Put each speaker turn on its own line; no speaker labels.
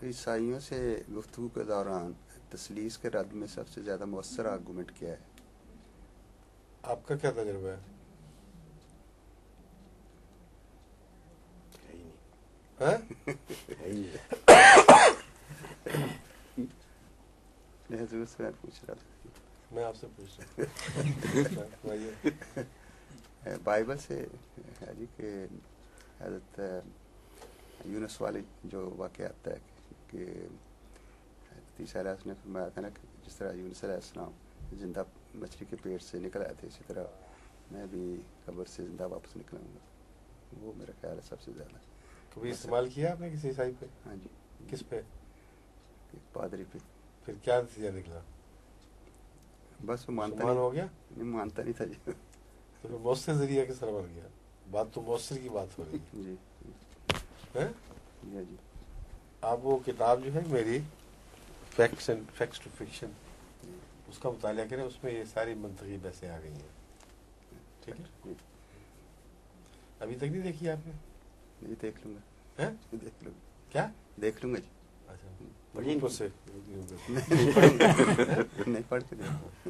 عیسائیوں سے گفتگو کے دوران تثلیث کے رد میں سب سے زیادہ مؤثر آرگومنٹ کیا ہے؟
آپ کا کیا تجربہ ہے؟
حضور سے میں پوچھ رہا تھا.
میں آپ سے پوچھ رہا ہوں.
بائبل سے ہے جی کہ حضرت یونس والی جو واقعہ آتا ہے کہ حضرت عیسیٰ علیہ السلام نے فرمایا تھا نا کہ جس طرح یونس علیہ السلام زندہ مچھلی کے پیٹ سے نکل آئے تھے اسی طرح میں بھی قبر سے زندہ واپس نکلوں گا. وہ میرا خیال ہے سب سے زیادہ.
کبھی استعمال کیا آپ نے کسی عیسائی پہ؟
ہاں جی.
کس پہ؟
پادری پہ.
پھر کیا نتیجہ نکلا؟
بس وہ مانتا
نہیں ہو گیا؟
نہیں مانتا نہیں تھا جی.
تو پھر مؤثر ذریعہ کس طرح بن گیا؟ بات تو مؤثر کی بات ہو رہی
جی
ہے.
جی.
آپ وہ کتاب جو ہے میری فیکٹس ٹو فکشن اس کا مطالعہ کریں، اس میں یہ ساری منطقی بحثیں آ گئی ہیں. ٹھیک ہے. ابھی تک نہیں دیکھی آپ نے؟
جی دیکھ لوں گا. دیکھ لوں گا.
کیا
دیکھ لوں گا جی.
اچھا پڑھیں سے
نہیں پڑھ کے دیکھ